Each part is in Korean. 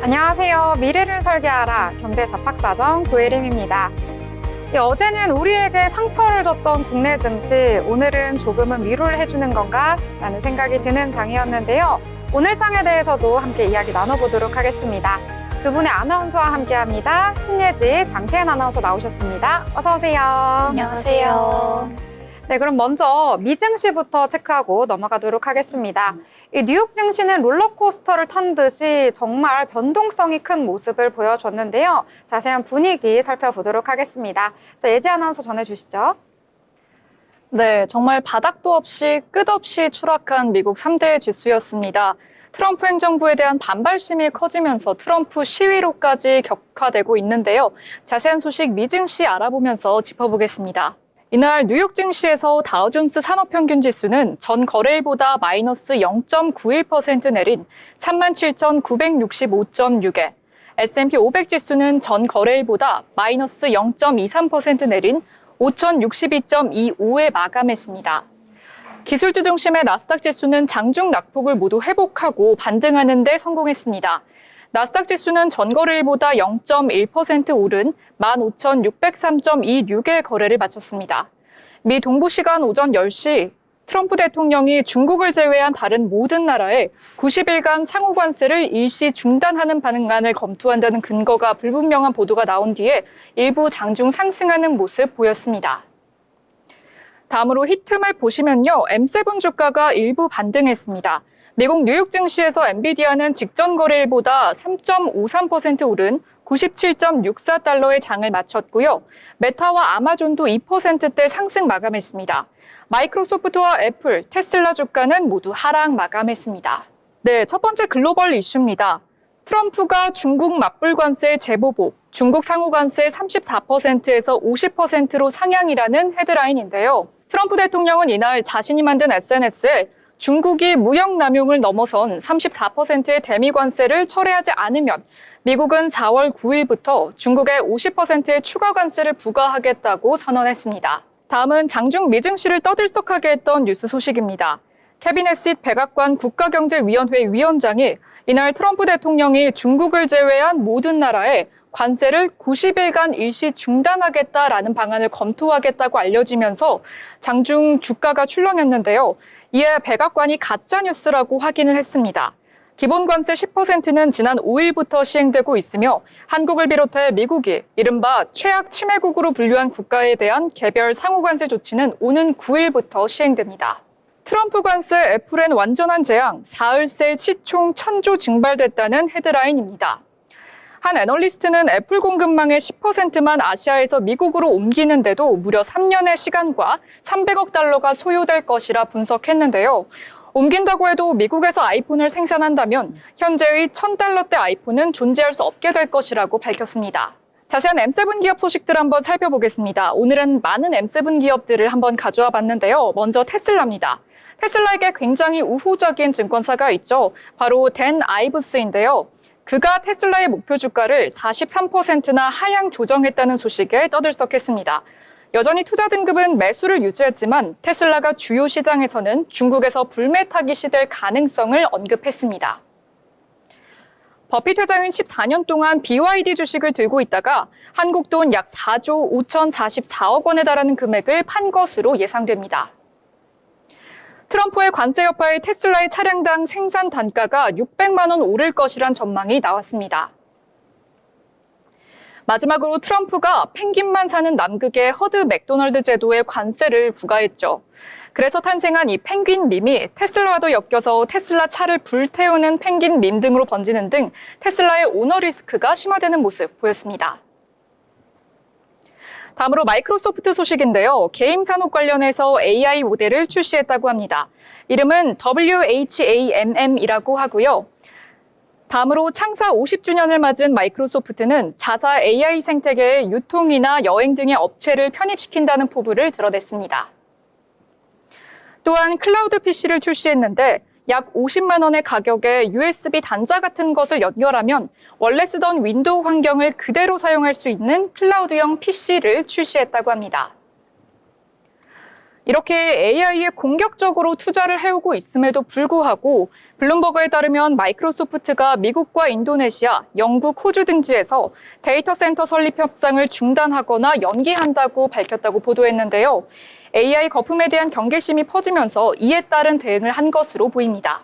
안녕하세요. 미래를 설계하라 경제잡학사정 고혜림입니다. 어제는 우리에게 상처를 줬던 국내 증시, 오늘은 조금은 위로를 해주는 건가? 라는 생각이 드는 장이었는데요. 오늘 장에 대해서도 함께 이야기 나눠보도록 하겠습니다. 두 분의 아나운서와 함께합니다. 신예지, 장세현 아나운서 나오셨습니다. 어서 오세요. 안녕하세요. 네, 그럼 먼저 미증시부터 체크하고 넘어가도록 하겠습니다. 이 뉴욕 증시는 롤러코스터를 탄 듯이 정말 변동성이 큰 모습을 보여줬는데요. 자세한 분위기 살펴보도록 하겠습니다. 자, 예지 아나운서 전해주시죠. 네, 정말 바닥도 없이 끝없이 추락한 미국 3대 지수였습니다. 트럼프 행정부에 대한 반발심이 커지면서 트럼프 시위로까지 격화되고 있는데요. 자세한 소식 미증시 알아보면서 짚어보겠습니다. 이날 뉴욕 증시에서 다우존스 산업평균지수는 전 거래일보다 마이너스 0.91% 내린 37,965.6에, S&P 500 지수는 전 거래일보다 마이너스 0.23% 내린 5,062.25에 마감했습니다. 기술주 중심의 나스닥 지수는 장중 낙폭을 모두 회복하고 반등하는 데 성공했습니다. 나스닥 지수는 전거래일보다 0.1% 오른 15,603.26의 거래를 마쳤습니다. 미 동부시간 오전 10시 트럼프 대통령이 중국을 제외한 다른 모든 나라에 90일간 상호관세를 일시 중단하는 방안을 검토한다는 근거가 불분명한 보도가 나온 뒤에 일부 장중 상승하는 모습 보였습니다. 다음으로 히트맵 보시면요. M7 주가가 일부 반등했습니다. 미국 뉴욕 증시에서 엔비디아는 직전 거래일보다 3.53% 오른 97.64달러의 장을 마쳤고요. 메타와 아마존도 2%대 상승 마감했습니다. 마이크로소프트와 애플, 테슬라 주가는 모두 하락 마감했습니다. 네, 첫 번째 글로벌 이슈입니다. 트럼프가 중국 맞불 관세 재보복, 중국 상호 관세 34%에서 50%로 상향이라는 헤드라인인데요. 트럼프 대통령은 이날 자신이 만든 SNS에 중국이 무역 남용을 넘어선 34%의 대미 관세를 철회하지 않으면 미국은 4월 9일부터 중국에 50%의 추가 관세를 부과하겠다고 선언했습니다. 다음은 장중 미증시를 떠들썩하게 했던 뉴스 소식입니다. 케빈 해싯 백악관 국가경제위원회 위원장이 이날 트럼프 대통령이 중국을 제외한 모든 나라에 관세를 90일간 일시 중단하겠다라는 방안을 검토하겠다고 알려지면서 장중 주가가 출렁였는데요. 이에 백악관이 가짜뉴스라고 확인을 했습니다. 기본 관세 10%는 지난 5일부터 시행되고 있으며 한국을 비롯해 미국이 이른바 최악 침해국으로 분류한 국가에 대한 개별 상호관세 조치는 오는 9일부터 시행됩니다. 트럼프 관세 애플엔 완전한 재앙, 사흘 새 시총 1,000조 증발됐다는 헤드라인입니다. 한 애널리스트는 애플 공급망의 10%만 아시아에서 미국으로 옮기는데도 무려 3년의 시간과 300억 달러가 소요될 것이라 분석했는데요. 옮긴다고 해도 미국에서 아이폰을 생산한다면 현재의 1,000달러대 아이폰은 존재할 수 없게 될 것이라고 밝혔습니다. 자세한 M7 기업 소식들 한번 살펴보겠습니다. 오늘은 많은 M7 기업들을 한번 가져와 봤는데요. 먼저 테슬라입니다. 테슬라에게 굉장히 우호적인 증권사가 있죠. 바로 댄 아이브스인데요. 그가 테슬라의 목표 주가를 43%나 하향 조정했다는 소식에 떠들썩했습니다. 여전히 투자 등급은 매수를 유지했지만 테슬라가 주요 시장에서는 중국에서 불매타기 시될 가능성을 언급했습니다. 버핏 회장은 14년 동안 BYD 주식을 들고 있다가 한국 돈 약 4조 5,044억 원에 달하는 금액을 판 것으로 예상됩니다. 트럼프의 관세 여파에 테슬라의 차량당 생산 단가가 600만 원 오를 것이란 전망이 나왔습니다. 마지막으로 트럼프가 펭귄만 사는 남극의 허드 맥도널드 제도에 관세를 부과했죠. 그래서 탄생한 이 펭귄 밈이 테슬라와도 엮여서 테슬라 차를 불태우는 펭귄 밈 등으로 번지는 등 테슬라의 오너 리스크가 심화되는 모습 보였습니다. 다음으로 마이크로소프트 소식인데요. 게임 산업 관련해서 AI 모델을 출시했다고 합니다. 이름은 WHAMM이라고 하고요. 다음으로 창사 50주년을 맞은 마이크로소프트는 자사 AI 생태계의 유통이나 여행 등의 업체를 편입시킨다는 포부를 드러냈습니다. 또한 클라우드 PC를 출시했는데 약 50만 원의 가격에 USB 단자 같은 것을 연결하면 원래 쓰던 윈도우 환경을 그대로 사용할 수 있는 클라우드형 PC를 출시했다고 합니다. 이렇게 AI에 공격적으로 투자를 해오고 있음에도 불구하고 블룸버그에 따르면 마이크로소프트가 미국과 인도네시아, 영국, 호주 등지에서 데이터 센터 설립 협상을 중단하거나 연기한다고 밝혔다고 보도했는데요. AI 거품에 대한 경계심이 퍼지면서 이에 따른 대응을 한 것으로 보입니다.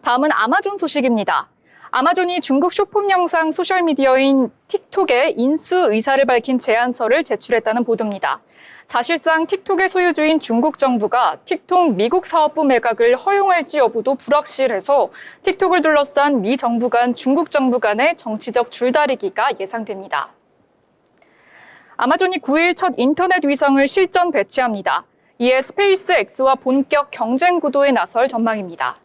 다음은 아마존 소식입니다. 아마존이 중국 쇼폼 영상 소셜미디어인 틱톡에 인수 의사를 밝힌 제안서를 제출했다는 보도입니다. 사실상 틱톡의 소유주인 중국 정부가 틱톡 미국 사업부 매각을 허용할지 여부도 불확실해서 틱톡을 둘러싼 미 정부 간, 중국 정부 간의 정치적 줄다리기가 예상됩니다. 아마존이 9일 첫 인터넷 위성을 실전 배치합니다. 이에 스페이스X와 본격 경쟁 구도에 나설 전망입니다.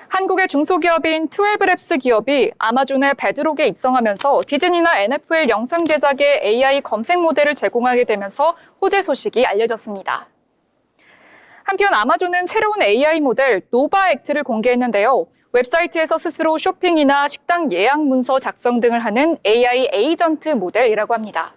한국의 중소기업인 12랩스 기업이 아마존의 베드록에 입성하면서 디즈니나 NFL 영상 제작에 AI 검색 모델을 제공하게 되면서 호재 소식이 알려졌습니다. 한편 아마존은 새로운 AI 모델 노바액트를 공개했는데요. 웹사이트에서 스스로 쇼핑이나 식당 예약 문서 작성 등을 하는 AI 에이전트 모델이라고 합니다.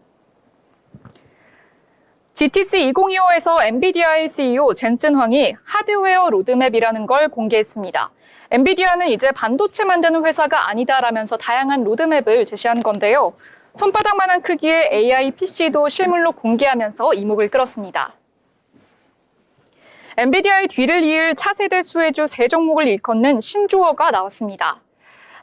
GTC 2025에서 엔비디아의 CEO 젠슨 황이 하드웨어 로드맵이라는 걸 공개했습니다. 엔비디아는 이제 반도체 만드는 회사가 아니다라면서 다양한 로드맵을 제시한 건데요. 손바닥만한 크기의 AI PC도 실물로 공개하면서 이목을 끌었습니다. 엔비디아의 뒤를 이을 차세대 수혜주 세 종목을 일컫는 신조어가 나왔습니다.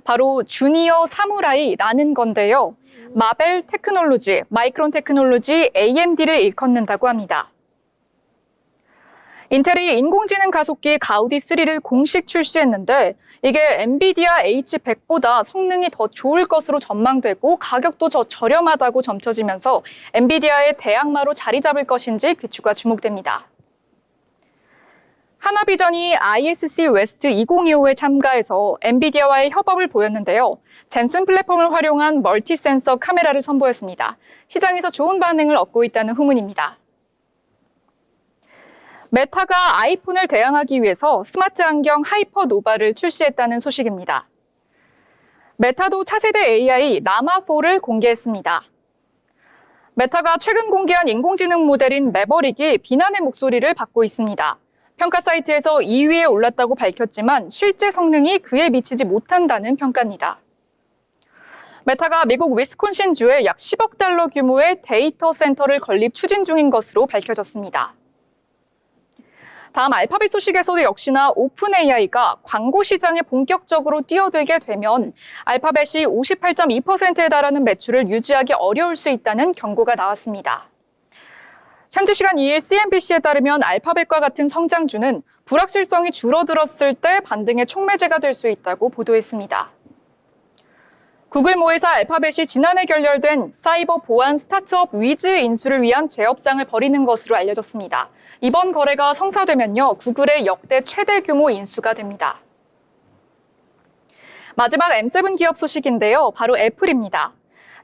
바로 주니어 사무라이라는 건데요. 마벨 테크놀로지, 마이크론 테크놀로지, AMD를 일컫는다고 합니다. 인텔이 인공지능 가속기 가우디 3를 공식 출시했는데 이게 엔비디아 H100보다 성능이 더 좋을 것으로 전망되고 가격도 더 저렴하다고 점쳐지면서 엔비디아의 대항마로 자리 잡을 것인지 귀추가 주목됩니다. 하나비전이 ISC 웨스트 2025에 참가해서 엔비디아와의 협업을 보였는데요. 젠슨 플랫폼을 활용한 멀티 센서 카메라를 선보였습니다. 시장에서 좋은 반응을 얻고 있다는 후문입니다. 메타가 아이폰을 대항하기 위해서 스마트 안경 하이퍼노바를 출시했다는 소식입니다. 메타도 차세대 AI 라마4를 공개했습니다. 메타가 최근 공개한 인공지능 모델인 매버릭이 비난의 목소리를 받고 있습니다. 평가 사이트에서 2위에 올랐다고 밝혔지만 실제 성능이 그에 미치지 못한다는 평가입니다. 메타가 미국 위스콘신주에 약 10억 달러 규모의 데이터 센터를 건립 추진 중인 것으로 밝혀졌습니다. 다음 알파벳 소식에서도 역시나 오픈 AI가 광고 시장에 본격적으로 뛰어들게 되면 알파벳이 58.2%에 달하는 매출을 유지하기 어려울 수 있다는 경고가 나왔습니다. 현지 시간 2일 CNBC에 따르면 알파벳과 같은 성장주는 불확실성이 줄어들었을 때 반등의 촉매제가 될 수 있다고 보도했습니다. 구글 모회사 알파벳이 지난해 결렬된 사이버 보안 스타트업 위즈 인수를 위한 재협상을 벌이는 것으로 알려졌습니다. 이번 거래가 성사되면요, 구글의 역대 최대 규모 인수가 됩니다. 마지막 M7 기업 소식인데요, 바로 애플입니다.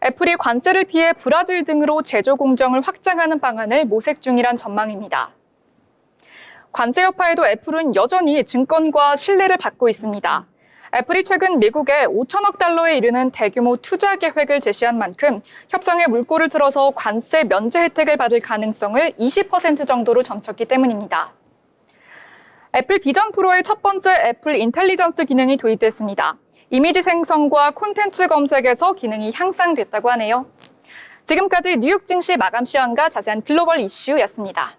애플이 관세를 피해 브라질 등으로 제조 공정을 확장하는 방안을 모색 중이란 전망입니다. 관세 여파에도 애플은 여전히 증권과 신뢰를 받고 있습니다. 애플이 최근 미국에 5천억 달러에 이르는 대규모 투자 계획을 제시한 만큼 협상에 물꼬를 틀어서 관세 면제 혜택을 받을 가능성을 20% 정도로 점쳤기 때문입니다. 애플 비전 프로의 첫 번째 애플 인텔리전스 기능이 도입됐습니다. 이미지 생성과 콘텐츠 검색에서 기능이 향상됐다고 하네요. 지금까지 뉴욕 증시 마감 시황과 자세한 글로벌 이슈였습니다.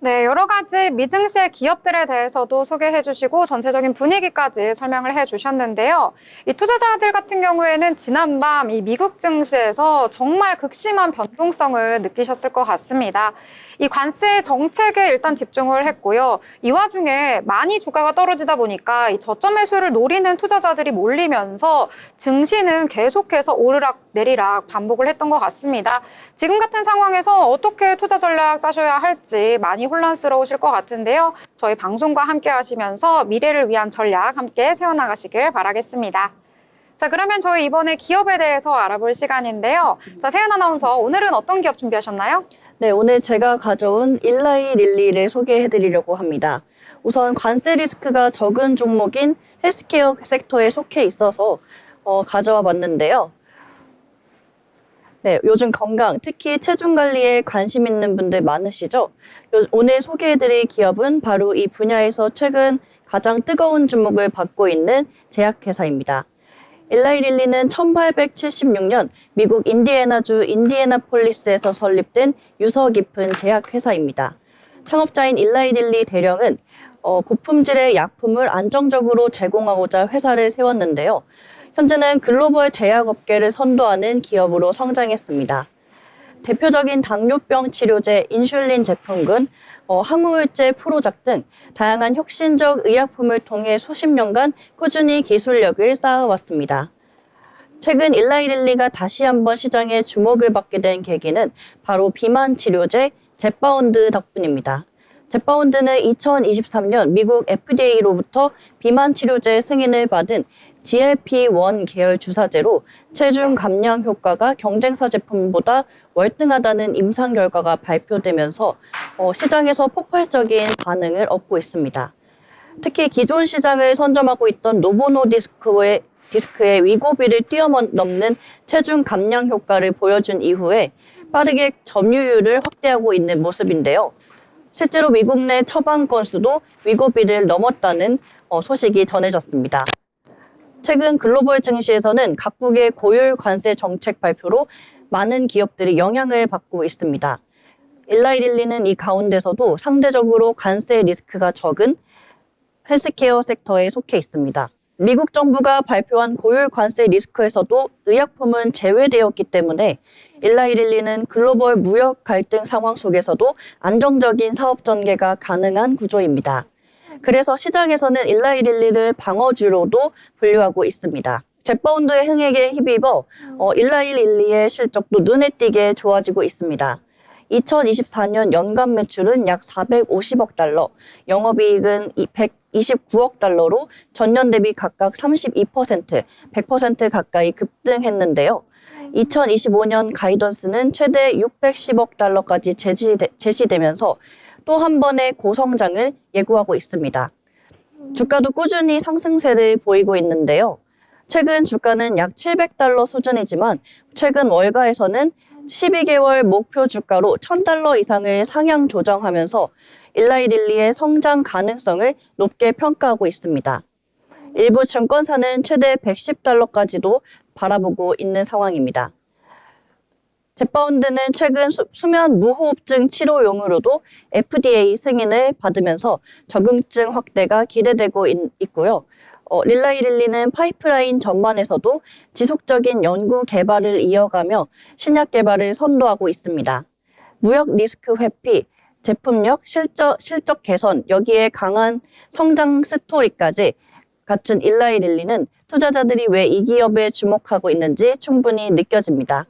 네, 여러 가지 미증시의 기업들에 대해서도 소개해 주시고 전체적인 분위기까지 설명을 해 주셨는데요. 이 투자자들 같은 경우에는 지난밤 이 미국 증시에서 정말 극심한 변동성을 느끼셨을 것 같습니다. 이 관세 정책에 일단 집중을 했고요. 이 와중에 많이 주가가 떨어지다 보니까 이 저점 매수를 노리는 투자자들이 몰리면서 증시는 계속해서 오르락 내리락 반복을 했던 것 같습니다. 지금 같은 상황에서 어떻게 투자 전략 짜셔야 할지 많이 혼란스러우실 것 같은데요. 저희 방송과 함께 하시면서 미래를 위한 전략 함께 세워나가시길 바라겠습니다. 자, 그러면 저희 이번에 기업에 대해서 알아볼 시간인데요. 자, 세연 아나운서, 오늘은 어떤 기업 준비하셨나요? 네, 오늘 제가 가져온 일라이 릴리를 소개해드리려고 합니다. 우선 관세 리스크가 적은 종목인 헬스케어 섹터에 속해 있어서 가져와 봤는데요. 네, 요즘 건강, 특히 체중 관리에 관심 있는 분들 많으시죠? 오늘 소개해드릴 기업은 바로 이 분야에서 최근 가장 뜨거운 주목을 받고 있는 제약회사입니다. 일라이 릴리는 1876년 미국 인디애나주 인디애나폴리스에서 설립된 유서 깊은 제약회사입니다. 창업자인 일라이 릴리 대령은 고품질의 약품을 안정적으로 제공하고자 회사를 세웠는데요. 현재는 글로벌 제약업계를 선도하는 기업으로 성장했습니다. 대표적인 당뇨병 치료제 인슐린 제품군, 항우울제 프로작 등 다양한 혁신적 의약품을 통해 수십 년간 꾸준히 기술력을 쌓아왔습니다. 최근 일라이 릴리가 다시 한번 시장에 주목을 받게 된 계기는 바로 비만 치료제 제파운드 덕분입니다. 제파운드는 2023년 미국 FDA로부터 비만 치료제 승인을 받은 GLP-1 계열 주사제로 체중 감량 효과가 경쟁사 제품보다 월등하다는 임상 결과가 발표되면서 시장에서 폭발적인 반응을 얻고 있습니다. 특히 기존 시장을 선점하고 있던 노보노디스크의 위고비를 뛰어넘는 체중 감량 효과를 보여준 이후에 빠르게 점유율을 확대하고 있는 모습인데요. 실제로 미국 내 처방 건수도 위고비를 넘었다는 소식이 전해졌습니다. 최근 글로벌 증시에서는 각국의 고율 관세 정책 발표로 많은 기업들이 영향을 받고 있습니다. 일라이 릴리는 이 가운데서도 상대적으로 관세 리스크가 적은 헬스케어 섹터에 속해 있습니다. 미국 정부가 발표한 고율 관세 리스크에서도 의약품은 제외되었기 때문에 일라이 릴리는 글로벌 무역 갈등 상황 속에서도 안정적인 사업 전개가 가능한 구조입니다. 그래서 시장에서는 일라이 릴리를 방어주로도 분류하고 있습니다. 제파운드의 흥행에 힘입어 일라이 릴리의 실적도 눈에 띄게 좋아지고 있습니다. 2024년 연간 매출은 약 450억 달러, 영업이익은 129억 달러로 전년 대비 각각 32%, 100% 가까이 급등했는데요. 2025년 가이던스는 최대 610억 달러까지 제시되면서 또 한 번의 고성장을 예고하고 있습니다. 주가도 꾸준히 상승세를 보이고 있는데요. 최근 주가는 약 700달러 수준이지만 최근 월가에서는 12개월 목표 주가로 1000달러 이상을 상향 조정하면서 일라이 릴리의 성장 가능성을 높게 평가하고 있습니다. 일부 증권사는 최대 110달러까지도 바라보고 있는 상황입니다. 제파운드는 최근 수면 무호흡증 치료용으로도 FDA 승인을 받으면서 적응증 확대가 기대되고 있고요. 일라이 릴리는 파이프라인 전반에서도 지속적인 연구 개발을 이어가며 신약 개발을 선도하고 있습니다. 무역 리스크 회피, 제품력, 실적 개선, 여기에 강한 성장 스토리까지 갖춘 일라이 릴리는 투자자들이 왜 이 기업에 주목하고 있는지 충분히 느껴집니다.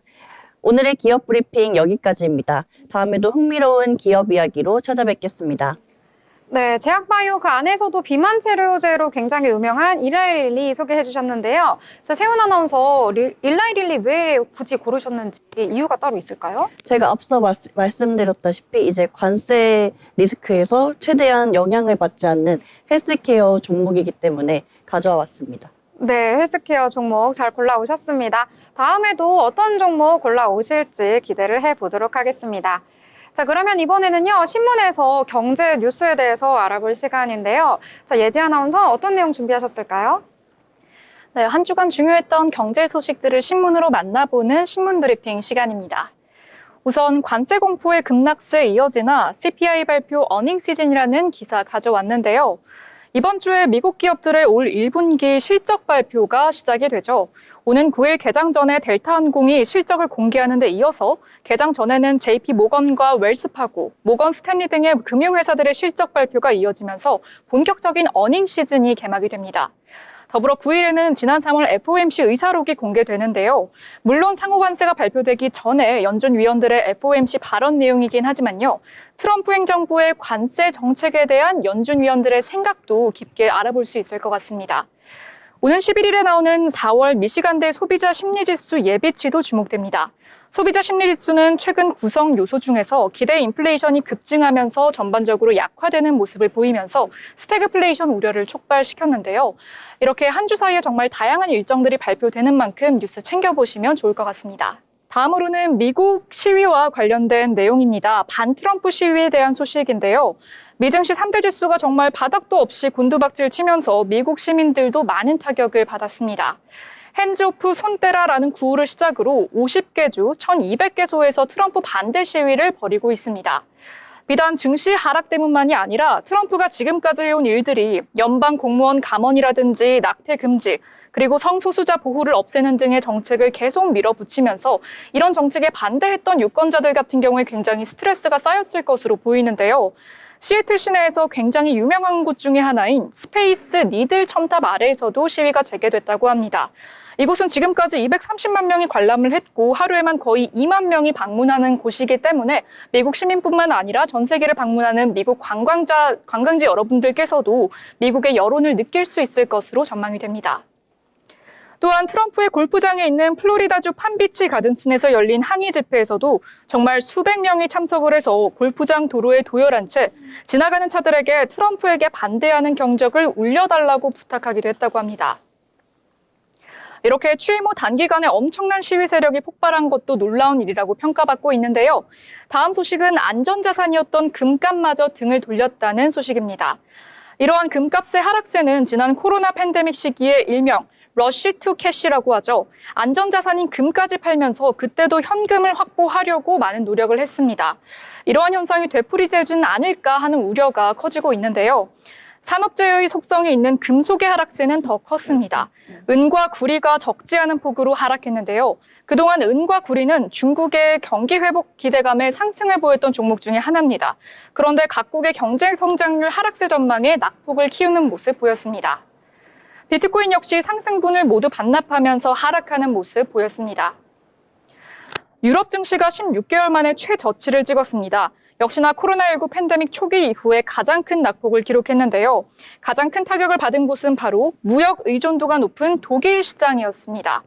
오늘의 기업 브리핑 여기까지입니다. 다음에도 흥미로운 기업 이야기로 찾아뵙겠습니다. 네, 제약바이오 그 안에서도 비만 치료제로 굉장히 유명한 일라이 릴리 소개해 주셨는데요. 세훈 아나운서, 일라이 릴리 왜 굳이 고르셨는지 이유가 따로 있을까요? 제가 앞서 말씀드렸다시피 이제 관세 리스크에서 최대한 영향을 받지 않는 헬스케어 종목이기 때문에 가져와 왔습니다. 네, 헬스케어 종목 잘 골라오셨습니다. 다음에도 어떤 종목 골라오실지 기대를 해보도록 하겠습니다. 자, 그러면 이번에는요, 신문에서 경제 뉴스에 대해서 알아볼 시간인데요. 자, 예지 아나운서 어떤 내용 준비하셨을까요? 네, 한 주간 중요했던 경제 소식들을 신문으로 만나보는 신문 브리핑 시간입니다. 우선 관세 공포의 급락세 이어지나 CPI 발표 어닝 시즌이라는 기사 가져왔는데요. 이번 주에 미국 기업들의 올 1분기 실적 발표가 시작이 되죠. 오는 9일 개장 전에 델타항공이 실적을 공개하는 데 이어서 개장 전에는 JP모건과 웰스파고, 모건 스탠리 등의 금융회사들의 실적 발표가 이어지면서 본격적인 어닝 시즌이 개막이 됩니다. 더불어 9일에는 지난 3월 FOMC 의사록이 공개되는데요. 물론 상호관세가 발표되기 전에 연준 위원들의 FOMC 발언 내용이긴 하지만요. 트럼프 행정부의 관세 정책에 대한 연준 위원들의 생각도 깊게 알아볼 수 있을 것 같습니다. 오는 11일에 나오는 4월 미시간대 소비자 심리지수 예비치도 주목됩니다. 소비자 심리지수는 최근 구성 요소 중에서 기대 인플레이션이 급증하면서 전반적으로 약화되는 모습을 보이면서 스태그플레이션 우려를 촉발시켰는데요. 이렇게 한 주 사이에 정말 다양한 일정들이 발표되는 만큼 뉴스 챙겨보시면 좋을 것 같습니다. 다음으로는 미국 시위와 관련된 내용입니다. 반트럼프 시위에 대한 소식인데요. 미 증시 3대 지수가 정말 바닥도 없이 곤두박질 치면서 미국 시민들도 많은 타격을 받았습니다. 핸즈 오프 손 떼라라는 구호를 시작으로 50개 주 1,200개소에서 트럼프 반대 시위를 벌이고 있습니다. 비단 증시 하락 때문만이 아니라 트럼프가 지금까지 해온 일들이 연방 공무원 감원이라든지 낙태 금지, 그리고 성소수자 보호를 없애는 등의 정책을 계속 밀어붙이면서 이런 정책에 반대했던 유권자들 같은 경우에 굉장히 스트레스가 쌓였을 것으로 보이는데요. 시애틀 시내에서 굉장히 유명한 곳 중에 하나인 스페이스 니들 첨탑 아래에서도 시위가 재개됐다고 합니다. 이곳은 지금까지 230만 명이 관람을 했고 하루에만 거의 2만 명이 방문하는 곳이기 때문에 미국 시민뿐만 아니라 전 세계를 방문하는 미국 관광지 여러분들께서도 미국의 여론을 느낄 수 있을 것으로 전망이 됩니다. 또한 트럼프의 골프장에 있는 플로리다주 판비치 가든슨에서 열린 항의 집회에서도 정말 수백 명이 참석을 해서 골프장 도로에 도열한 채 지나가는 차들에게 트럼프에게 반대하는 경적을 울려달라고 부탁하기도 했다고 합니다. 이렇게 취임 후 단기간에 엄청난 시위 세력이 폭발한 것도 놀라운 일이라고 평가받고 있는데요. 다음 소식은 안전자산이었던 금값마저 등을 돌렸다는 소식입니다. 이러한 금값의 하락세는 지난 코로나 팬데믹 시기에 일명 러쉬 투 캐시라고 하죠. 안전자산인 금까지 팔면서 그때도 현금을 확보하려고 많은 노력을 했습니다. 이러한 현상이 되풀이되지는 않을까 하는 우려가 커지고 있는데요. 산업재해의 속성이 있는 금속의 하락세는 더 컸습니다. 은과 구리가 적지 않은 폭으로 하락했는데요. 그동안 은과 구리는 중국의 경기 회복 기대감에 상승을 보였던 종목 중에 하나입니다. 그런데 각국의 경제 성장률 하락세 전망에 낙폭을 키우는 모습 보였습니다. 비트코인 역시 상승분을 모두 반납하면서 하락하는 모습 보였습니다. 유럽 증시가 16개월 만에 최저치를 찍었습니다. 역시나 코로나19 팬데믹 초기 이후에 가장 큰 낙폭을 기록했는데요. 가장 큰 타격을 받은 곳은 바로 무역 의존도가 높은 독일 시장이었습니다.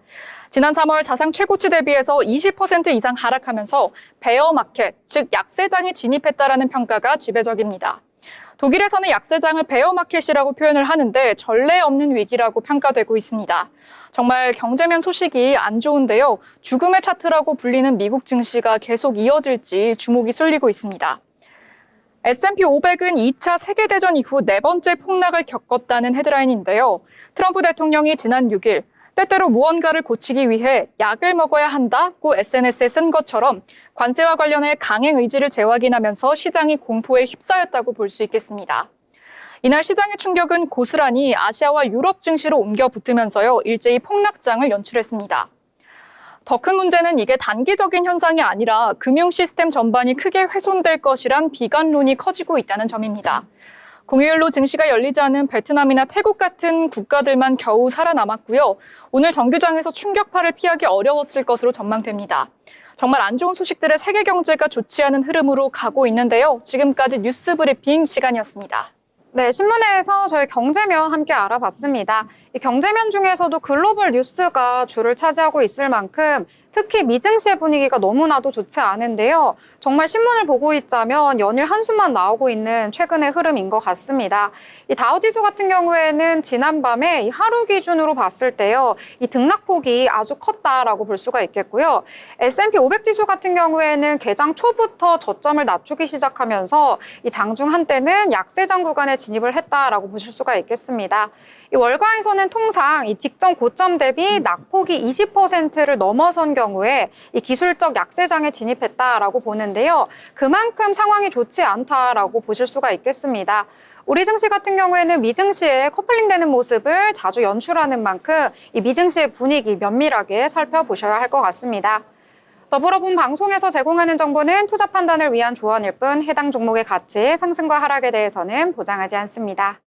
지난 3월 사상 최고치 대비해서 20% 이상 하락하면서 베어마켓, 즉 약세장에 진입했다라는 평가가 지배적입니다. 독일에서는 약세장을 베어마켓이라고 표현을 하는데 전례 없는 위기라고 평가되고 있습니다. 정말 경제면 소식이 안 좋은데요. 죽음의 차트라고 불리는 미국 증시가 계속 이어질지 주목이 쏠리고 있습니다. S&P 500은 2차 세계대전 이후 네 번째 폭락을 겪었다는 헤드라인인데요. 트럼프 대통령이 지난 6일 때때로 무언가를 고치기 위해 약을 먹어야 한다고 SNS에 쓴 것처럼 관세와 관련해 강행 의지를 재확인하면서 시장이 공포에 휩싸였다고 볼 수 있겠습니다. 이날 시장의 충격은 고스란히 아시아와 유럽 증시로 옮겨 붙으면서요, 일제히 폭락장을 연출했습니다. 더 큰 문제는 이게 단기적인 현상이 아니라 금융 시스템 전반이 크게 훼손될 것이란 비관론이 커지고 있다는 점입니다. 공휴일로 증시가 열리지 않은 베트남이나 태국 같은 국가들만 겨우 살아남았고요. 오늘 정규장에서 충격파를 피하기 어려웠을 것으로 전망됩니다. 정말 안 좋은 소식들의 세계 경제가 좋지 않은 흐름으로 가고 있는데요. 지금까지 뉴스 브리핑 시간이었습니다. 네, 신문회에서 저희 경제면 함께 알아봤습니다. 이 경제면 중에서도 글로벌 뉴스가 주를 차지하고 있을 만큼 특히 미증시의 분위기가 너무나도 좋지 않은데요. 정말 신문을 보고 있자면 연일 한숨만 나오고 있는 최근의 흐름인 것 같습니다. 이 다우지수 같은 경우에는 지난밤에 이 하루 기준으로 봤을 때요, 이 등락폭이 아주 컸다라고 볼 수가 있겠고요. S&P 500 지수 같은 경우에는 개장 초부터 저점을 낮추기 시작하면서 이 장중 한때는 약세장 구간에 진입을 했다라고 보실 수가 있겠습니다. 이 월가에서는 통상 이 직전 고점 대비 낙폭이 20%를 넘어선 경우에 이 기술적 약세장에 진입했다라고 보는데요. 그만큼 상황이 좋지 않다라고 보실 수가 있겠습니다. 우리 증시 같은 경우에는 미증시에 커플링되는 모습을 자주 연출하는 만큼 이 미증시의 분위기 면밀하게 살펴보셔야 할 것 같습니다. 더불어 본 방송에서 제공하는 정보는 투자 판단을 위한 조언일 뿐 해당 종목의 가치, 상승과 하락에 대해서는 보장하지 않습니다.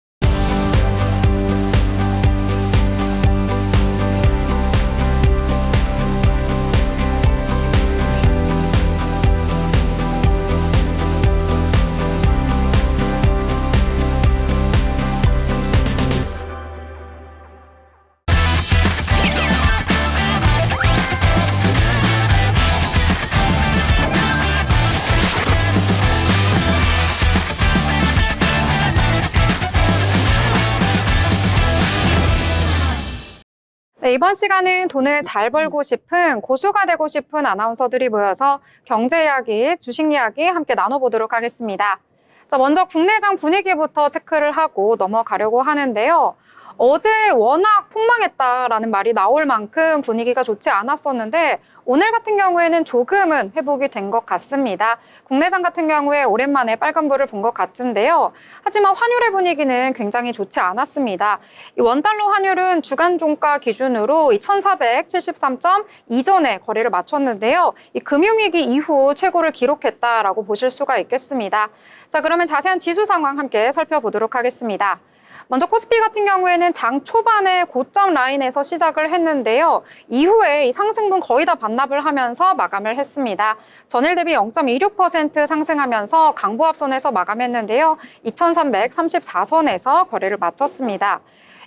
네, 이번 시간은 돈을 잘 벌고 싶은 고수가 되고 싶은 아나운서들이 모여서 경제 이야기, 주식 이야기 함께 나눠보도록 하겠습니다. 자, 먼저 국내장 분위기부터 체크를 하고 넘어가려고 하는데요. 어제 워낙 폭망했다라는 말이 나올 만큼 분위기가 좋지 않았었는데 오늘 같은 경우에는 조금은 회복이 된 것 같습니다. 국내장 같은 경우에 오랜만에 빨간불을 본 것 같은데요. 하지만 환율의 분위기는 굉장히 좋지 않았습니다. 이 원달러 환율은 주간 종가 기준으로 1,473점 이전에 거래를 마쳤는데요. 이 금융위기 이후 최고를 기록했다라고 보실 수가 있겠습니다. 자, 그러면 자세한 지수 상황 함께 살펴보도록 하겠습니다. 먼저 코스피 같은 경우에는 장 초반에 고점 라인에서 시작을 했는데요. 이후에 이 상승분 거의 다 반납을 하면서 마감을 했습니다. 전일 대비 0.26% 상승하면서 강보합선에서 마감했는데요. 2334선에서 거래를 마쳤습니다.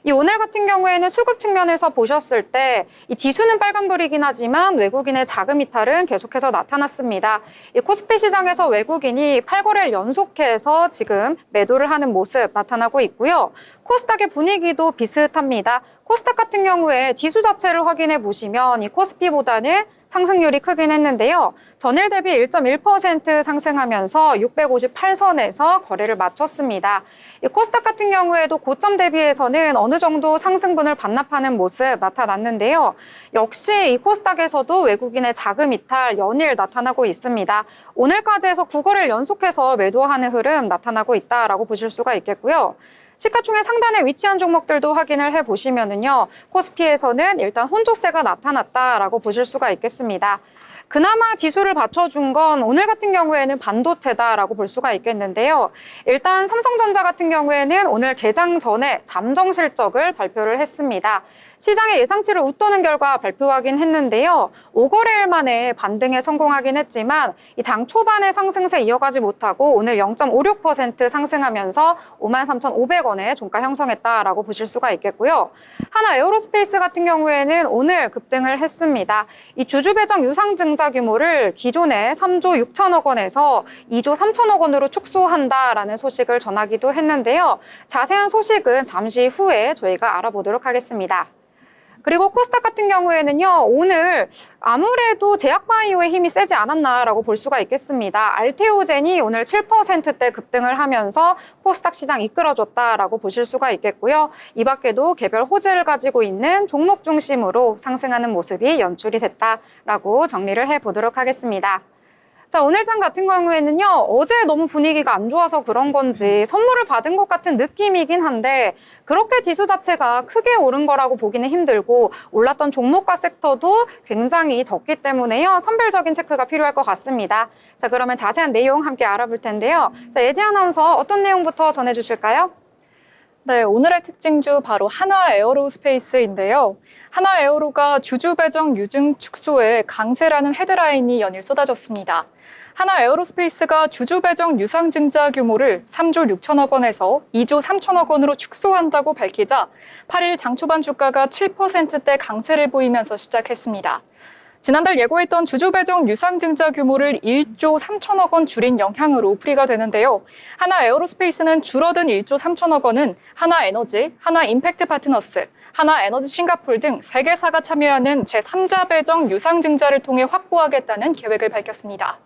이 오늘 같은 경우에는 수급 측면에서 보셨을 때 이 지수는 빨간불이긴 하지만 외국인의 자금 이탈은 계속해서 나타났습니다. 이 코스피 시장에서 외국인이 8거래를 연속해서 지금 매도를 하는 모습 나타나고 있고요. 코스닥의 분위기도 비슷합니다. 코스닥 같은 경우에 지수 자체를 확인해 보시면 이 코스피보다는 상승률이 크긴 했는데요. 전일 대비 1.1% 상승하면서 658선에서 거래를 마쳤습니다. 이 코스닥 같은 경우에도 고점 대비해서는 어느 정도 상승분을 반납하는 모습 나타났는데요. 역시 이 코스닥에서도 외국인의 자금 이탈 연일 나타나고 있습니다. 오늘까지 해서 9거래를 연속해서 매도하는 흐름 나타나고 있다라고 보실 수가 있겠고요. 시가총액 상단에 위치한 종목들도 확인을 해보시면은요. 코스피에서는 일단 혼조세가 나타났다라고 보실 수가 있겠습니다. 그나마 지수를 받쳐준 건 오늘 같은 경우에는 반도체다라고 볼 수가 있겠는데요. 일단 삼성전자 같은 경우에는 오늘 개장 전에 잠정 실적을 발표를 했습니다. 시장의 예상치를 웃도는 결과 발표하긴 했는데요. 5거래일 만에 반등에 성공하긴 했지만 이 장 초반의 상승세 이어가지 못하고 오늘 0.56% 상승하면서 53,500원에 종가 형성했다라고 보실 수가 있겠고요. 하나 에어로스페이스 같은 경우에는 오늘 급등을 했습니다. 이 주주 배정 유상증자 규모를 기존의 3조 6천억 원에서 2조 3천억 원으로 축소한다라는 소식을 전하기도 했는데요. 자세한 소식은 잠시 후에 저희가 알아보도록 하겠습니다. 그리고 코스닥 같은 경우에는요, 오늘 아무래도 제약바이오의 힘이 세지 않았나라고 볼 수가 있겠습니다. 알테오젠이 오늘 7%대 급등을 하면서 코스닥 시장 이끌어줬다라고 보실 수가 있겠고요. 이 밖에도 개별 호재를 가지고 있는 종목 중심으로 상승하는 모습이 연출이 됐다라고 정리를 해보도록 하겠습니다. 자, 오늘 장 같은 경우에는요, 어제 너무 분위기가 안 좋아서 그런 건지 선물을 받은 것 같은 느낌이긴 한데 그렇게 지수 자체가 크게 오른 거라고 보기는 힘들고 올랐던 종목과 섹터도 굉장히 적기 때문에요. 선별적인 체크가 필요할 것 같습니다. 자, 그러면 자세한 내용 함께 알아볼 텐데요. 자, 예지 아나운서 어떤 내용부터 전해주실까요? 네, 오늘의 특징주 바로 하나에어로스페이스인데요. 하나에어로가 주주 배정 유증 축소에 강세라는 헤드라인이 연일 쏟아졌습니다. 하나에어로스페이스가 주주 배정 유상증자 규모를 3조 6천억 원에서 2조 3천억 원으로 축소한다고 밝히자 8일 장초반 주가가 7%대 강세를 보이면서 시작했습니다. 지난달 예고했던 주주 배정 유상증자 규모를 1조 3천억 원 줄인 영향으로 풀이가 되는데요. 하나에어로스페이스는 줄어든 1조 3천억 원은 하나에너지, 하나임팩트 파트너스, 하나에너지 싱가폴 등 3개사가 참여하는 제3자 배정 유상증자를 통해 확보하겠다는 계획을 밝혔습니다.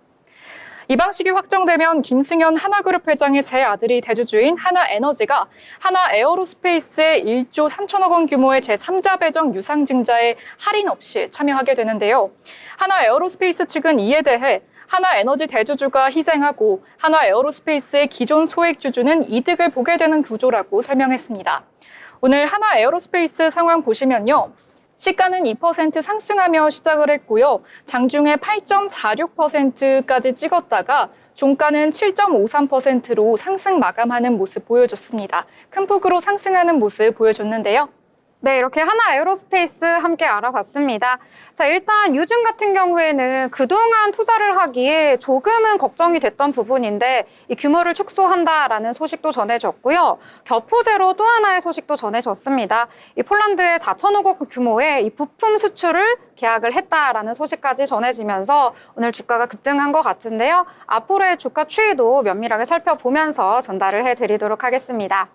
이 방식이 확정되면 김승현 하나그룹 회장의 세 아들이 대주주인 하나에너지가 하나에어로스페이스의 1조 3천억 원 규모의 제3자 배정 유상증자에 할인 없이 참여하게 되는데요. 하나에어로스페이스 측은 이에 대해 하나에너지 대주주가 희생하고 하나에어로스페이스의 기존 소액주주는 이득을 보게 되는 구조라고 설명했습니다. 오늘 하나에어로스페이스 상황 보시면요. 시가는 2% 상승하며 시작을 했고요. 장중에 8.46%까지 찍었다가 종가는 7.53%로 상승 마감하는 모습 보여줬습니다. 큰 폭으로 상승하는 모습 보여줬는데요. 네, 이렇게 하나에어로스페이스 함께 알아봤습니다. 자, 일단 유증 같은 경우에는 그동안 투자를 하기에 조금은 걱정이 됐던 부분인데 이 규모를 축소한다라는 소식도 전해졌고요. 격포제로 또 하나의 소식도 전해졌습니다. 이 폴란드의 4천억 원 규모의 이 부품 수출을 계약을 했다라는 소식까지 전해지면서 오늘 주가가 급등한 것 같은데요. 앞으로의 주가 추이도 면밀하게 살펴보면서 전달을 해드리도록 하겠습니다.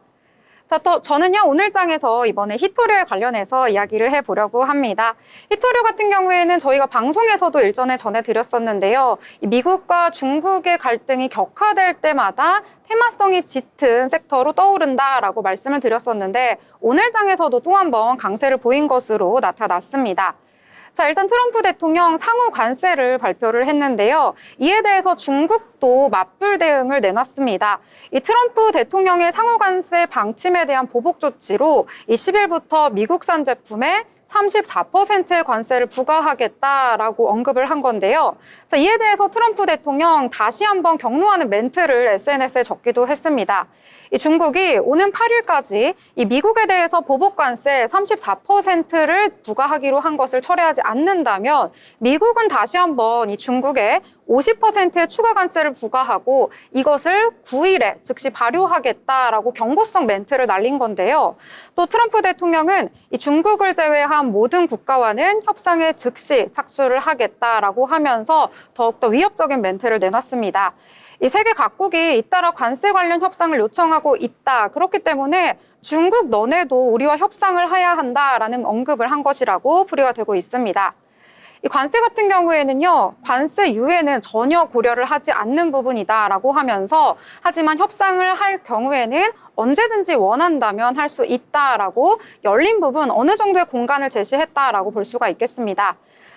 자, 또 저는요, 오늘 장에서 이번에 히토류에 관련해서 이야기를 해보려고 합니다. 히토류 같은 경우에는 저희가 방송에서도 일전에 전해드렸었는데요. 이 미국과 중국의 갈등이 격화될 때마다 테마성이 짙은 섹터로 떠오른다라고 말씀을 드렸었는데 오늘 장에서도 또 한 번 강세를 보인 것으로 나타났습니다. 자, 일단 트럼프 대통령 상호 관세를 발표를 했는데요. 이에 대해서 중국도 맞불 대응을 내놨습니다. 이 트럼프 대통령의 상호 관세 방침에 대한 보복 조치로 이 10일부터 미국산 제품에 34%의 관세를 부과하겠다라고 언급을 한 건데요. 자, 이에 대해서 트럼프 대통령 다시 한번 격노하는 멘트를 SNS에 적기도 했습니다. 이 중국이 오는 8일까지 이 미국에 대해서 보복 관세 34%를 부과하기로 한 것을 철회하지 않는다면 미국은 다시 한번 이 중국에 50%의 추가 관세를 부과하고 이것을 9일에 즉시 발효하겠다라고 경고성 멘트를 날린 건데요. 또 트럼프 대통령은 이 중국을 제외한 모든 국가와는 협상에 즉시 착수를 하겠다라고 하면서 더욱더 위협적인 멘트를 내놨습니다. 이 세계 각국이 잇따라 관세 관련 협상을 요청하고 있다. 그렇기 때문에 중국 너네도 우리와 협상을 해야 한다라는 언급을 한 것이라고 풀이가 되고 있습니다. 이 관세 같은 경우에는요, 관세 유예는 전혀 고려를 하지 않는 부분이다라고 하면서 하지만 협상을 할 경우에는 언제든지 원한다면 할 수 있다라고 열린 부분 어느 정도의 공간을 제시했다라고 볼 수가 있겠습니다.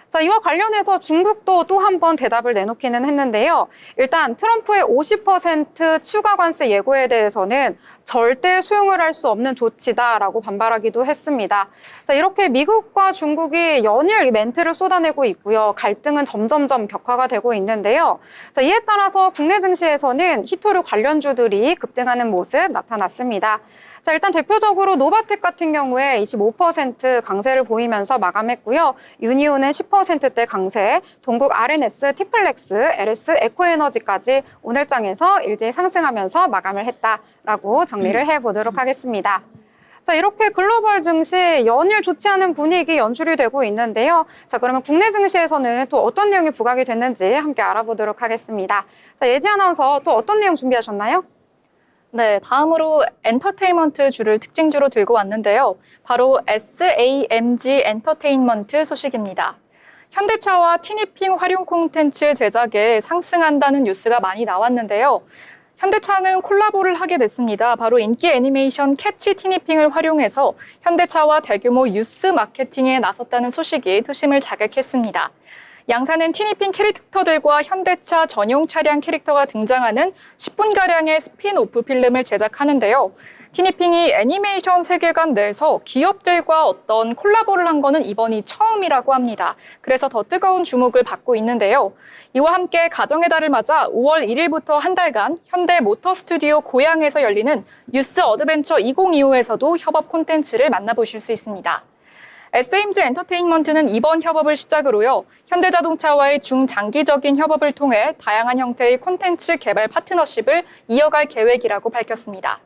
자, 이와 관련해서 중국도 또 한 번 대답을 내놓기는 했는데요. 일단 트럼프의 50% 추가 관세 예고에 대해서는 절대 수용을 할 수 없는 조치다라고 반발하기도 했습니다. 자, 이렇게 미국과 중국이 연일 이 멘트를 쏟아내고 있고요. 갈등은 점점점 격화가 되고 있는데요. 자, 이에 따라서 국내 증시에서는 히토류 관련주들이 급등하는 모습 나타났습니다. 자, 일단 대표적으로 노바텍 같은 경우에 25% 강세를 보이면서 마감했고요. 유니온은 10%대 강세, 동국 RNS, 티플렉스, LS, 에코에너지까지 오늘 장에서 일제히 상승하면서 마감을 했다라고 정리를 해보도록 하겠습니다. 자, 이렇게 글로벌 증시 연일 좋지 않은 분위기 연출이 되고 있는데요. 자, 그러면 국내 증시에서는 또 어떤 내용이 부각이 됐는지 함께 알아보도록 하겠습니다. 자, 예지 아나운서 또 어떤 내용 준비하셨나요? 네, 다음으로 엔터테인먼트 주를 특징주로 들고 왔는데요. 바로 SAMG 엔터테인먼트 소식입니다. 현대차와 티니핑 활용 콘텐츠 제작에 상승한다는 뉴스가 많이 나왔는데요. 현대차는 콜라보를 하게 됐습니다. 바로 인기 애니메이션 캐치 티니핑을 활용해서 현대차와 대규모 뉴스 마케팅에 나섰다는 소식이 투심을 자극했습니다. 양사는 티니핑 캐릭터들과 현대차 전용 차량 캐릭터가 등장하는 10분가량의 스핀오프 필름을 제작하는데요. 티니핑이 애니메이션 세계관 내에서 기업들과 어떤 콜라보를 한 거는 이번이 처음이라고 합니다. 그래서 더 뜨거운 주목을 받고 있는데요. 이와 함께 가정의 달을 맞아 5월 1일부터 한 달간 현대 모터 스튜디오 고양에서 열리는 뉴스 어드벤처 2025에서도 협업 콘텐츠를 만나보실 수 있습니다. SAMG 엔터테인먼트는 이번 협업을 시작으로요. 현대자동차와의 중장기적인 협업을 통해 다양한 형태의 콘텐츠 개발 파트너십을 이어갈 계획이라고 밝혔습니다.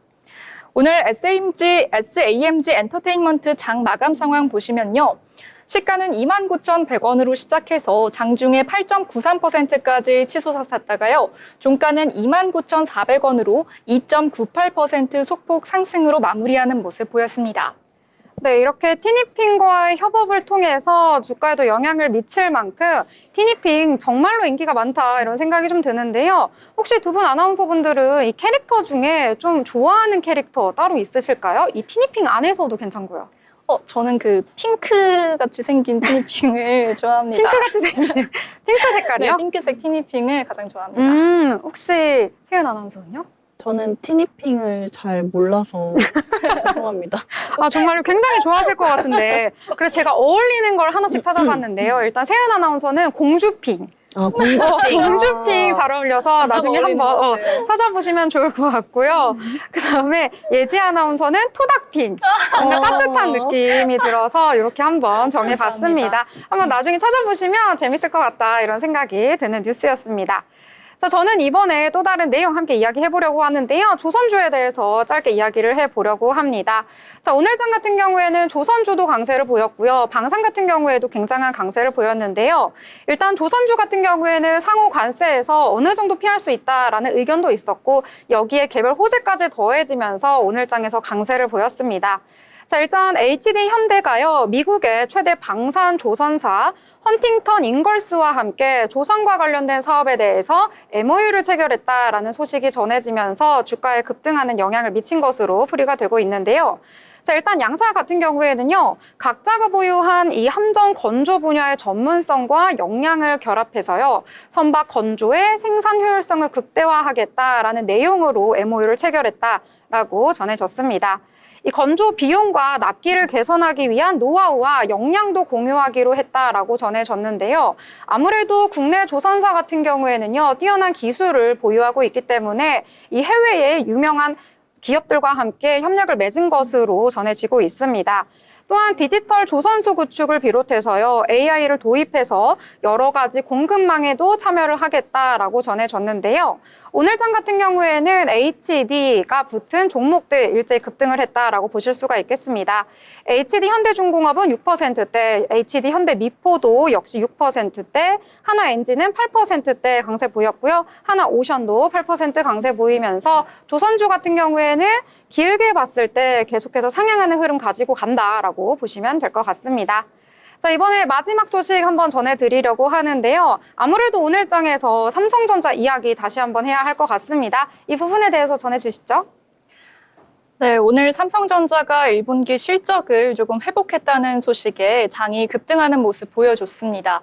오늘 SAMG 엔터테인먼트 장 마감 상황 보시면요. 시가는 29,100원으로 시작해서 장중에 8.93%까지 치솟았다가요. 종가는 29,400원으로 2.98% 소폭 상승으로 마무리하는 모습 보였습니다. 네, 이렇게 티니핑과의 협업을 통해서 주가에도 영향을 미칠 만큼 티니핑 정말로 인기가 많다 이런 생각이 좀 드는데요. 혹시 두 분 아나운서분들은 이 캐릭터 중에 좀 좋아하는 캐릭터 따로 있으실까요? 이 티니핑 안에서도 괜찮고요. 저는 그 핑크같이 생긴 티니핑을 좋아합니다. 핑크같이 생긴 핑크 색깔이요? 네, 핑크색 티니핑을 가장 좋아합니다. 혹시 세은 아나운서는요? 저는 티니핑을 잘 몰라서 죄송합니다. 아, 정말로 굉장히 좋아하실 것 같은데. 그래서 제가 어울리는 걸 하나씩 찾아봤는데요. 일단 세은 아나운서는 공주핑. 아, 공주핑. 공주핑 잘 어울려서 나중에 어울리는 한번 것 같아요. 찾아보시면 좋을 것 같고요. 그다음에 예지 아나운서는 토닥핑. 뭔가 따뜻한 느낌이 들어서 이렇게 한번 정해봤습니다. 한번 나중에 찾아보시면 재밌을 것 같다 이런 생각이 드는 뉴스였습니다. 자, 저는 이번에 또 다른 내용 함께 이야기해보려고 하는데요. 조선주에 대해서 짧게 이야기를 해보려고 합니다. 자, 오늘장 같은 경우에는 조선주도 강세를 보였고요. 방산 같은 경우에도 굉장한 강세를 보였는데요. 일단 조선주 같은 경우에는 상호 관세에서 어느 정도 피할 수 있다라는 의견도 있었고 여기에 개별 호재까지 더해지면서 오늘장에서 강세를 보였습니다. 자, 일단 HD 현대가요, 미국의 최대 방산 조선사 헌팅턴 잉걸스와 함께 조선과 관련된 사업에 대해서 MOU를 체결했다라는 소식이 전해지면서 주가에 급등하는 영향을 미친 것으로 풀이가 되고 있는데요. 자, 일단 양사 같은 경우에는요, 각자가 보유한 이 함정 건조 분야의 전문성과 역량을 결합해서요, 선박 건조의 생산 효율성을 극대화하겠다라는 내용으로 MOU를 체결했다라고 전해졌습니다. 이 건조 비용과 납기를 개선하기 위한 노하우와 역량도 공유하기로 했다라고 전해졌는데요. 아무래도 국내 조선사 같은 경우에는요, 뛰어난 기술을 보유하고 있기 때문에 이 해외의 유명한 기업들과 함께 협력을 맺은 것으로 전해지고 있습니다. 또한 디지털 조선소 구축을 비롯해서요, AI를 도입해서 여러 가지 공급망에도 참여를 하겠다라고 전해졌는데요. 오늘장 같은 경우에는 HD가 붙은 종목들 일제히 급등을 했다라고 보실 수가 있겠습니다. HD 현대중공업은 6%대, HD 현대미포도 역시 6%대, 하나엔진은 8%대 강세 보였고요. 하나오션도 8% 강세 보이면서 조선주 같은 경우에는 길게 봤을 때 계속해서 상향하는 흐름 가지고 간다라고 보시면 될 것 같습니다. 자, 이번에 마지막 소식 한번 전해드리려고 하는데요. 아무래도 오늘장에서 삼성전자 이야기 다시 한번 해야 할 것 같습니다. 이 부분에 대해서 전해주시죠. 네, 오늘 삼성전자가 1분기 실적을 조금 회복했다는 소식에 장이 급등하는 모습 보여줬습니다.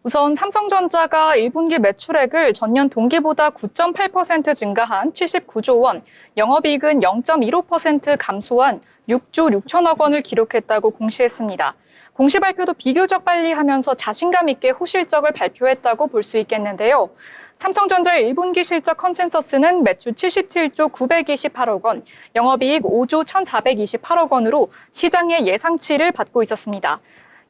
우선 삼성전자가 1분기 매출액을 전년 동기보다 9.8% 증가한 79조 원, 영업이익은 0.15% 감소한 6조 6천억 원을 기록했다고 공시했습니다. 공시 발표도 비교적 빨리 하면서 자신감 있게 호실적을 발표했다고 볼 수 있겠는데요. 삼성전자의 1분기 실적 컨센서스는 매출 77조 928억 원, 영업이익 5조 1,428억 원으로 시장의 예상치를 받고 있었습니다.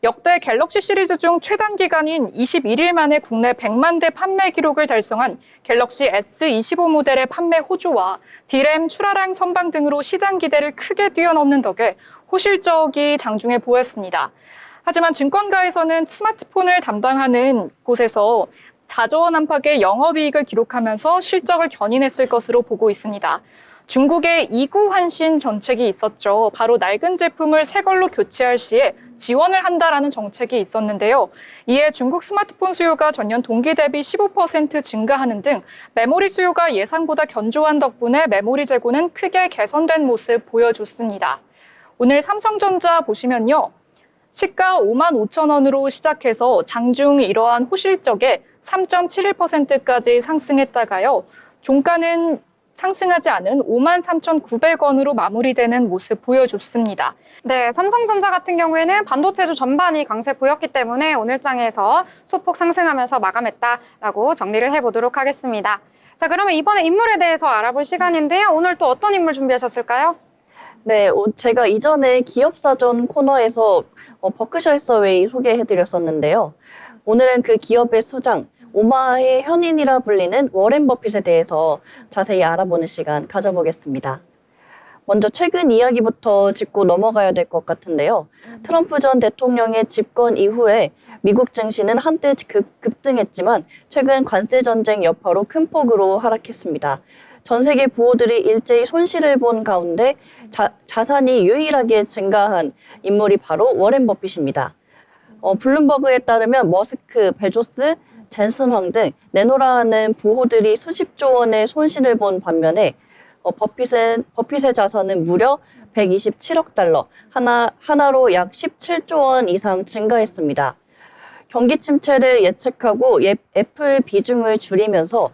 역대 갤럭시 시리즈 중 최단 기간인 21일 만에 국내 100만 대 판매 기록을 달성한 갤럭시 S25 모델의 판매 호조와 D램 출하량 선방 등으로 시장 기대를 크게 뛰어넘는 덕에 호실적이 장중에 보였습니다. 하지만 증권가에서는 스마트폰을 담당하는 곳에서 자저원 안팎의 영업이익을 기록하면서 실적을 견인했을 것으로 보고 있습니다. 중국의 이구환신 정책이 있었죠. 바로 낡은 제품을 새 걸로 교체할 시에 지원을 한다라는 정책이 있었는데요. 이에 중국 스마트폰 수요가 전년 동기 대비 15% 증가하는 등 메모리 수요가 예상보다 견조한 덕분에 메모리 재고는 크게 개선된 모습 보여줬습니다. 오늘 삼성전자 보시면요. 시가 5만 5천 원으로 시작해서 장중 이러한 호실적에 3.71%까지 상승했다가요. 종가는 상승하지 않은 5만 3,900원으로 마무리되는 모습 보여줬습니다. 네, 삼성전자 같은 경우에는 반도체주 전반이 강세 보였기 때문에 오늘장에서 소폭 상승하면서 마감했다라고 정리를 해보도록 하겠습니다. 자, 그러면 이번에 인물에 대해서 알아볼 시간인데요. 오늘 또 어떤 인물 준비하셨을까요? 네, 제가 이전에 기업사전 코너에서 버크셔 해서웨이 소개해드렸었는데요. 오늘은 그 기업의 수장, 오마의 현인이라 불리는 워렌 버핏에 대해서 자세히 알아보는 시간 가져보겠습니다. 먼저 최근 이야기부터 짚고 넘어가야 될 것 같은데요. 트럼프 전 대통령의 집권 이후에 미국 증시는 한때 급등했지만 최근 관세 전쟁 여파로 큰 폭으로 하락했습니다. 전 세계 부호들이 일제히 손실을 본 가운데 자산이 유일하게 증가한 인물이 바로 워렌 버핏입니다. 블룸버그에 따르면 머스크, 베조스, 젠슨 황 등 내노라하는 부호들이 수십조 원의 손실을 본 반면에 버핏의 자산은 무려 127억 달러, 하나로 약 17조 원 이상 증가했습니다. 경기 침체를 예측하고 애플 비중을 줄이면서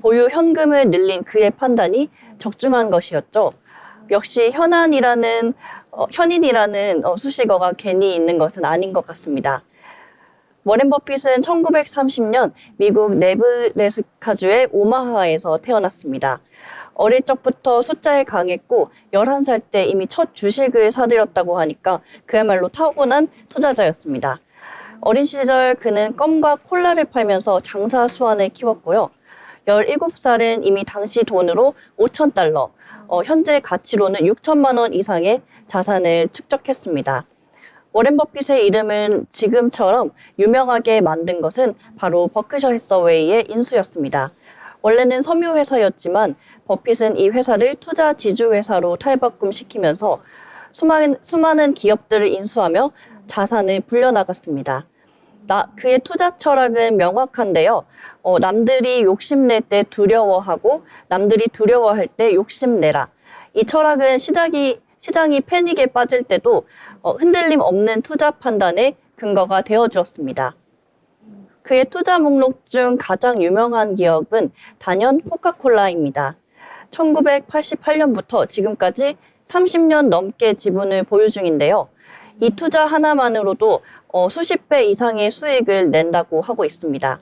보유 현금을 늘린 그의 판단이 적중한 것이었죠. 역시 현인이라는 수식어가 괜히 있는 것은 아닌 것 같습니다. 워렌 버핏은 1930년 미국 네브래스카주의 오마하에서 태어났습니다. 어릴 적부터 숫자에 강했고 11살 때 이미 첫 주식을 사들였다고 하니까 그야말로 타고난 투자자였습니다. 어린 시절 그는 껌과 콜라를 팔면서 장사 수완을 키웠고요. 17살은 이미 당시 돈으로 5,000달러, 현재 가치로는 6천만 원 이상의 자산을 축적했습니다. 워렌 버핏의 이름은 지금처럼 유명하게 만든 것은 바로 버크셔 해서웨이의 인수였습니다. 원래는 섬유회사였지만 버핏은 이 회사를 투자 지주회사로 탈바꿈시키면서 수많은 기업들을 인수하며 자산을 불려나갔습니다. 그의 투자 철학은 명확한데요. 남들이 욕심낼 때 두려워하고 남들이 두려워할 때 욕심내라. 이 철학은 시장이 패닉에 빠질 때도 흔들림 없는 투자 판단의 근거가 되어주었습니다. 그의 투자 목록 중 가장 유명한 기업은 단연 코카콜라입니다. 1988년부터 지금까지 30년 넘게 지분을 보유 중인데요. 이 투자 하나만으로도 수십 배 이상의 수익을 낸다고 하고 있습니다.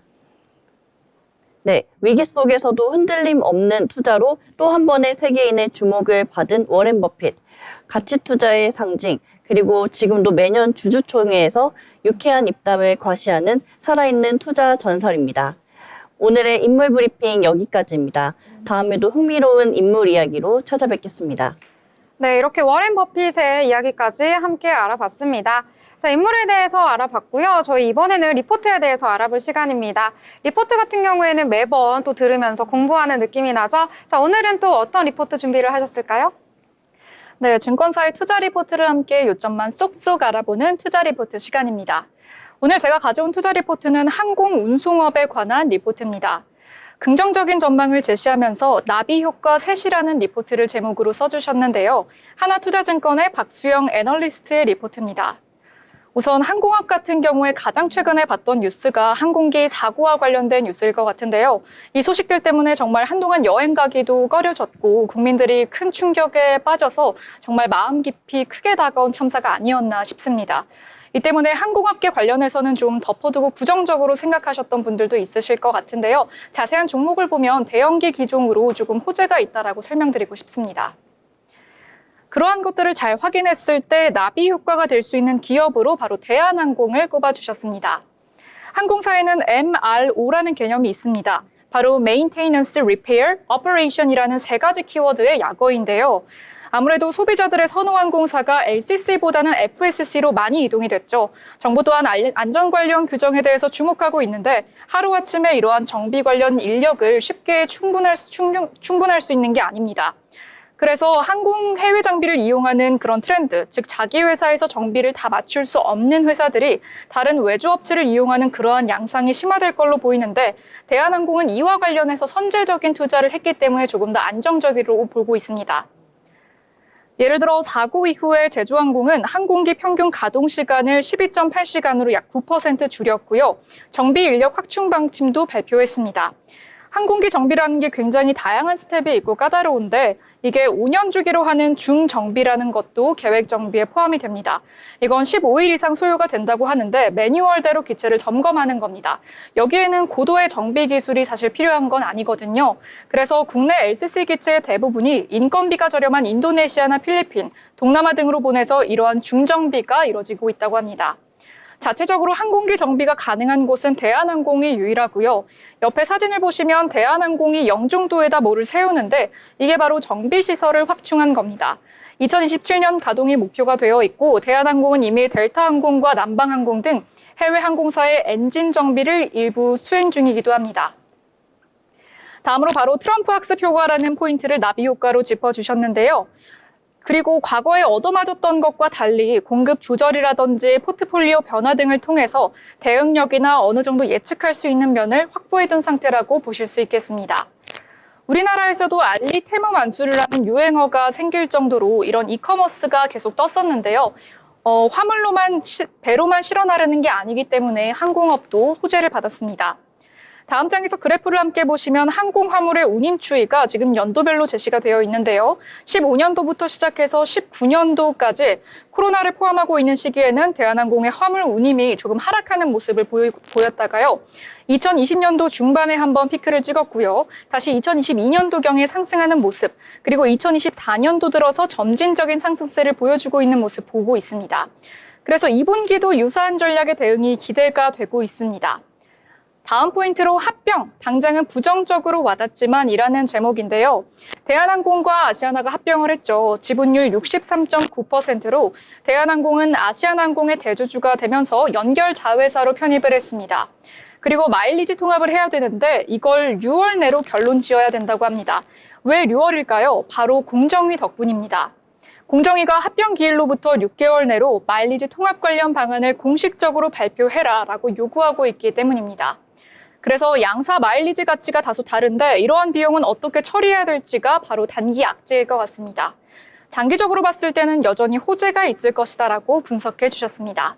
네, 위기 속에서도 흔들림 없는 투자로 또 한 번의 세계인의 주목을 받은 워렌 버핏, 가치 투자의 상징, 그리고 지금도 매년 주주총회에서 유쾌한 입담을 과시하는 살아있는 투자 전설입니다. 오늘의 인물 브리핑 여기까지입니다. 다음에도 흥미로운 인물 이야기로 찾아뵙겠습니다. 네, 이렇게 워렌 버핏의 이야기까지 함께 알아봤습니다. 자, 인물에 대해서 알아봤고요. 저희 이번에는 리포트에 대해서 알아볼 시간입니다. 리포트 같은 경우에는 매번 또 들으면서 공부하는 느낌이 나죠? 자, 오늘은 또 어떤 리포트 준비를 하셨을까요? 네, 증권사의 투자 리포트를 함께 요점만 쏙쏙 알아보는 투자 리포트 시간입니다. 오늘 제가 가져온 투자 리포트는 항공운송업에 관한 리포트입니다. 긍정적인 전망을 제시하면서 나비 효과 셋이라는 리포트를 제목으로 써주셨는데요. 하나투자증권의 박수영 애널리스트의 리포트입니다. 우선 항공업 같은 경우에 가장 최근에 봤던 뉴스가 항공기 사고와 관련된 뉴스일 것 같은데요. 이 소식들 때문에 정말 한동안 여행 가기도 꺼려졌고 국민들이 큰 충격에 빠져서 정말 마음 깊이 크게 다가온 참사가 아니었나 싶습니다. 이 때문에 항공업계 관련해서는 좀 덮어두고 부정적으로 생각하셨던 분들도 있으실 것 같은데요. 자세한 종목을 보면 대형기 기종으로 조금 호재가 있다라고 설명드리고 싶습니다. 그러한 것들을 잘 확인했을 때 나비 효과가 될 수 있는 기업으로 바로 대한항공을 꼽아주셨습니다. 항공사에는 MRO라는 개념이 있습니다. 바로 Maintenance, Repair, Operation이라는 세 가지 키워드의 약어인데요. 아무래도 소비자들의 선호항공사가 LCC보다는 FSC로 많이 이동이 됐죠. 정부 또한 안전 관련 규정에 대해서 주목하고 있는데 하루아침에 이러한 정비 관련 인력을 쉽게 충분할 수 있는 게 아닙니다. 그래서 항공 해외 장비를 이용하는 그런 트렌드, 즉 자기 회사에서 정비를 다 맞출 수 없는 회사들이 다른 외주 업체를 이용하는 그러한 양상이 심화될 걸로 보이는데 대한항공은 이와 관련해서 선제적인 투자를 했기 때문에 조금 더 안정적으로 보고 있습니다. 예를 들어 사고 이후에 제주항공은 항공기 평균 가동 시간을 12.8시간으로 약 9% 줄였고요. 정비 인력 확충 방침도 발표했습니다. 항공기 정비라는 게 굉장히 다양한 스텝이 있고 까다로운데 이게 5년 주기로 하는 중정비라는 것도 계획 정비에 포함이 됩니다. 이건 15일 이상 소요가 된다고 하는데 매뉴얼대로 기체를 점검하는 겁니다. 여기에는 고도의 정비 기술이 사실 필요한 건 아니거든요. 그래서 국내 LCC 기체의 대부분이 인건비가 저렴한 인도네시아나 필리핀, 동남아 등으로 보내서 이러한 중정비가 이루어지고 있다고 합니다. 자체적으로 항공기 정비가 가능한 곳은 대한항공이 유일하고요. 옆에 사진을 보시면 대한항공이 영종도에다 뭐를 세우는데 이게 바로 정비시설을 확충한 겁니다. 2027년 가동이 목표가 되어 있고 대한항공은 이미 델타항공과 남방항공 등 해외 항공사의 엔진 정비를 일부 수행 중이기도 합니다. 다음으로 바로 트럼프 학습 효과라는 포인트를 나비 효과로 짚어주셨는데요. 그리고 과거에 얻어맞았던 것과 달리 공급 조절이라든지 포트폴리오 변화 등을 통해서 대응력이나 어느 정도 예측할 수 있는 면을 확보해둔 상태라고 보실 수 있겠습니다. 우리나라에서도 알리 테무 만수르라는 유행어가 생길 정도로 이런 이커머스가 계속 떴었는데요. 화물로만 배로만 실어 나르는 게 아니기 때문에 항공업도 호재를 받았습니다. 다음 장에서 그래프를 함께 보시면 항공화물의 운임 추이가 지금 연도별로 제시가 되어 있는데요. 15년도부터 시작해서 19년도까지 코로나를 포함하고 있는 시기에는 대한항공의 화물 운임이 조금 하락하는 모습을 보였다가요. 2020년도 중반에 한번 피크를 찍었고요. 다시 2022년도경에 상승하는 모습, 그리고 2024년도 들어서 점진적인 상승세를 보여주고 있는 모습 보고 있습니다. 그래서 2분기도 유사한 전략의 대응이 기대가 되고 있습니다. 다음 포인트로 합병, 당장은 부정적으로 와닿지만 이라는 제목인데요. 대한항공과 아시아나가 합병을 했죠. 지분율 63.9%로 대한항공은 아시아나항공의 대주주가 되면서 연결 자회사로 편입을 했습니다. 그리고 마일리지 통합을 해야 되는데 이걸 6월 내로 결론 지어야 된다고 합니다. 왜 6월일까요? 바로 공정위 덕분입니다. 공정위가 합병 기일로부터 6개월 내로 마일리지 통합 관련 방안을 공식적으로 발표해라라고 요구하고 있기 때문입니다. 그래서 양사 마일리지 가치가 다소 다른데 이러한 비용은 어떻게 처리해야 될지가 바로 단기 악재일 것 같습니다. 장기적으로 봤을 때는 여전히 호재가 있을 것이다라고 분석해 주셨습니다.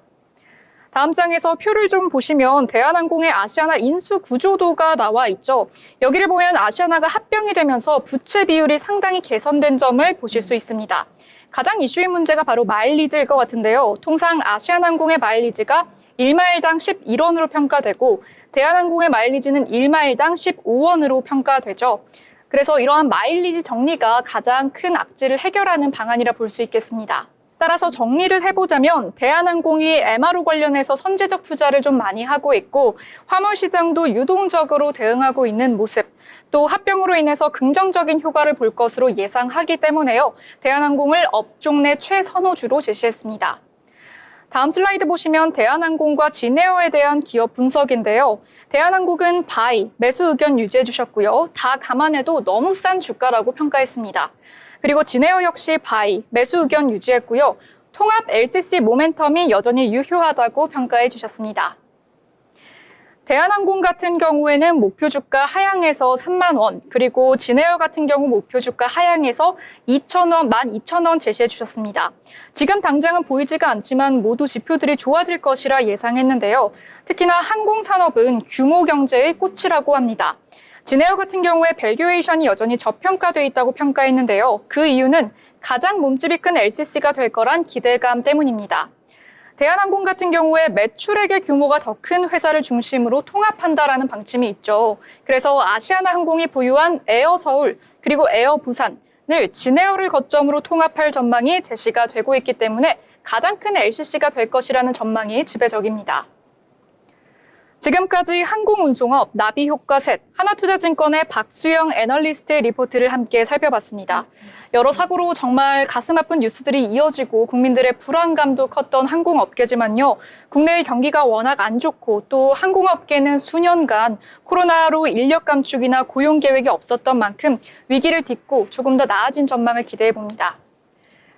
다음 장에서 표를 좀 보시면 대한항공의 아시아나 인수 구조도가 나와 있죠. 여기를 보면 아시아나가 합병이 되면서 부채 비율이 상당히 개선된 점을 보실 수 있습니다. 가장 이슈인 문제가 바로 마일리지일 것 같은데요. 통상 아시아나항공의 마일리지가 1마일당 11원으로 평가되고 대한항공의 마일리지는 1마일당 15원으로 평가되죠. 그래서 이러한 마일리지 정리가 가장 큰 악재를 해결하는 방안이라 볼 수 있겠습니다. 따라서 정리를 해보자면 대한항공이 MRO 관련해서 선제적 투자를 좀 많이 하고 있고 화물 시장도 유동적으로 대응하고 있는 모습, 또 합병으로 인해서 긍정적인 효과를 볼 것으로 예상하기 때문에요. 대한항공을 업종 내 최선호주로 제시했습니다. 다음 슬라이드 보시면 대한항공과 진에어에 대한 기업 분석인데요. 대한항공은 바이, 매수 의견 유지해 주셨고요. 다 감안해도 너무 싼 주가라고 평가했습니다. 그리고 진에어 역시 바이, 매수 의견 유지했고요. 통합 LCC 모멘텀이 여전히 유효하다고 평가해 주셨습니다. 대한항공 같은 경우에는 목표 주가 하향해서 3만 원, 그리고 진에어 같은 경우 목표 주가 하향해서 2,000원, 12,000원 제시해 주셨습니다. 지금 당장은 보이지가 않지만 모두 지표들이 좋아질 것이라 예상했는데요. 특히나 항공산업은 규모 경제의 꽃이라고 합니다. 진에어 같은 경우에 밸류에이션이 여전히 저평가돼 있다고 평가했는데요. 그 이유는 가장 몸집이 큰 LCC가 될 거란 기대감 때문입니다. 대한항공 같은 경우에 매출액의 규모가 더 큰 회사를 중심으로 통합한다라는 방침이 있죠. 그래서 아시아나항공이 보유한 에어서울 그리고 에어부산을 진에어를 거점으로 통합할 전망이 제시가 되고 있기 때문에 가장 큰 LCC가 될 것이라는 전망이 지배적입니다. 지금까지 항공운송업, 나비효과셋, 하나투자증권의 박수영 애널리스트의 리포트를 함께 살펴봤습니다. 여러 사고로 정말 가슴 아픈 뉴스들이 이어지고 국민들의 불안감도 컸던 항공업계지만요. 국내의 경기가 워낙 안 좋고 또 항공업계는 수년간 코로나로 인력 감축이나 고용 계획이 없었던 만큼 위기를 딛고 조금 더 나아진 전망을 기대해 봅니다.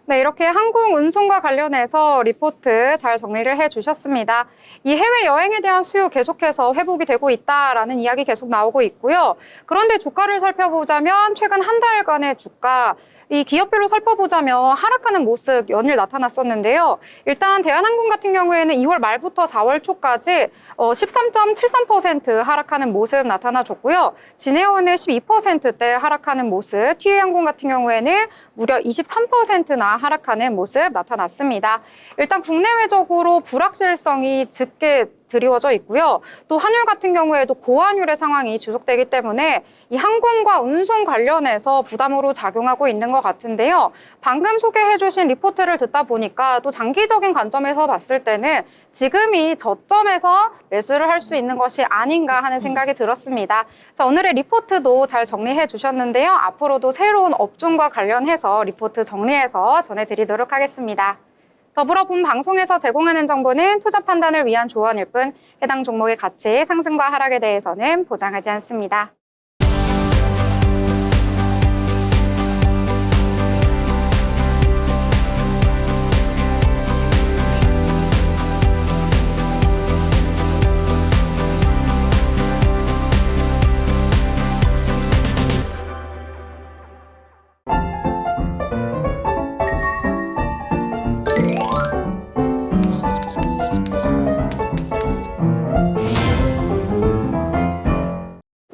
네, 이렇게 항공 운송과 관련해서 리포트 잘 정리를 해주셨습니다. 이 해외여행에 대한 수요 계속해서 회복이 되고 있다라는 이야기 계속 나오고 있고요. 그런데 주가를 살펴보자면 최근 한 달간의 주가, 이 기업별로 살펴보자면 하락하는 모습 연일 나타났었는데요. 일단 대한항공 같은 경우에는 2월 말부터 4월 초까지 13.73% 하락하는 모습 나타나줬고요. 진에어는 12%대 하락하는 모습, 티웨이항공 같은 경우에는 무려 23%나 하락하는 모습 나타났습니다. 일단 국내외적으로 불확실성이 짙게 드리워져 있고요. 또 환율 같은 경우에도 고환율의 상황이 지속되기 때문에 이 항공과 운송 관련해서 부담으로 작용하고 있는 것 같은데요. 방금 소개해 주신 리포트를 듣다 보니까 또 장기적인 관점에서 봤을 때는 지금이 저점에서 매수를 할 수 있는 것이 아닌가 하는 생각이 들었습니다. 자, 오늘의 리포트도 잘 정리해 주셨는데요. 앞으로도 새로운 업종과 관련해서 리포트 정리해서 전해드리도록 하겠습니다. 더불어 본 방송에서 제공하는 정보는 투자 판단을 위한 조언일 뿐 해당 종목의 가치, 상승과 하락에 대해서는 보장하지 않습니다.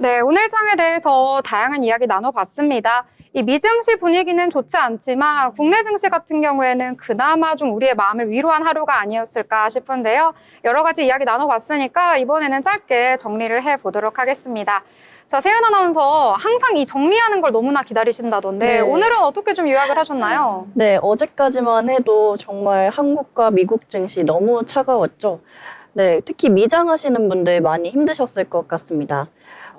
네, 오늘 장에 대해서 다양한 이야기 나눠봤습니다. 이 미증시 분위기는 좋지 않지만 국내 증시 같은 경우에는 그나마 좀 우리의 마음을 위로한 하루가 아니었을까 싶은데요. 여러 가지 이야기 나눠봤으니까 이번에는 짧게 정리를 해보도록 하겠습니다. 자, 세연 아나운서 항상 이 정리하는 걸 너무나 기다리신다던데 네. 오늘은 어떻게 좀 요약을 하셨나요? 네, 어제까지만 해도 정말 한국과 미국 증시 너무 차가웠죠. 네, 특히 미장하시는 분들 많이 힘드셨을 것 같습니다.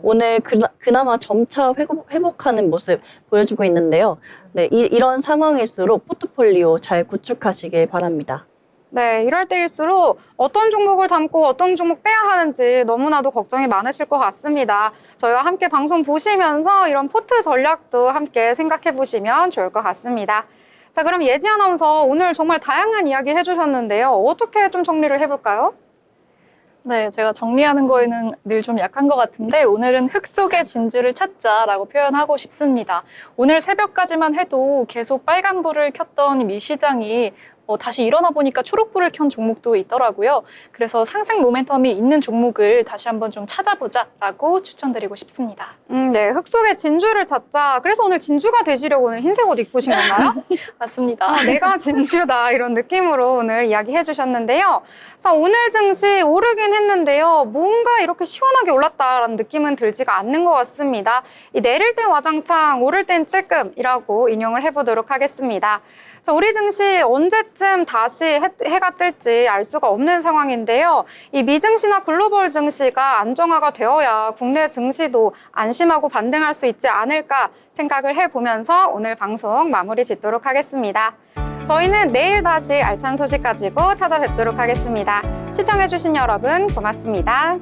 오늘 그나마 점차 회복하는 모습 보여주고 있는데요. 네, 이런 상황일수록 포트폴리오 잘 구축하시길 바랍니다. 네, 이럴 때일수록 어떤 종목을 담고 어떤 종목 빼야 하는지 너무나도 걱정이 많으실 것 같습니다. 저희와 함께 방송 보시면서 이런 포트 전략도 함께 생각해 보시면 좋을 것 같습니다. 자, 그럼 예지 아나운서 오늘 정말 다양한 이야기 해주셨는데요. 어떻게 좀 정리를 해볼까요? 네, 제가 정리하는 거에는 늘 좀 약한 것 같은데 오늘은 흙 속의 진주를 찾자라고 표현하고 싶습니다. 오늘 새벽까지만 해도 계속 빨간불을 켰던 미시장이 다시 일어나 보니까 초록불을 켠 종목도 있더라고요. 그래서 상승 모멘텀이 있는 종목을 다시 한번 좀 찾아보자라고 추천드리고 싶습니다. 네, 흙 속의 진주를 찾자. 그래서 오늘 진주가 되시려고 오늘 흰색 옷 입고 오신 건가요? 맞습니다. 내가 진주다 이런 느낌으로 오늘 이야기해 주셨는데요. 자, 오늘 증시 오르긴 했는데요. 뭔가 이렇게 시원하게 올랐다라는 느낌은 들지가 않는 것 같습니다. 이 내릴 땐 와장창, 오를 땐 찔끔이라고 인용을 해보도록 하겠습니다. 자, 우리 증시 언제쯤 다시 해가 뜰지 알 수가 없는 상황인데요. 이 미증시나 글로벌 증시가 안정화가 되어야 국내 증시도 안심하고 반등할 수 있지 않을까 생각을 해보면서 오늘 방송 마무리 짓도록 하겠습니다. 저희는 내일 다시 알찬 소식 가지고 찾아뵙도록 하겠습니다. 시청해주신 여러분 고맙습니다.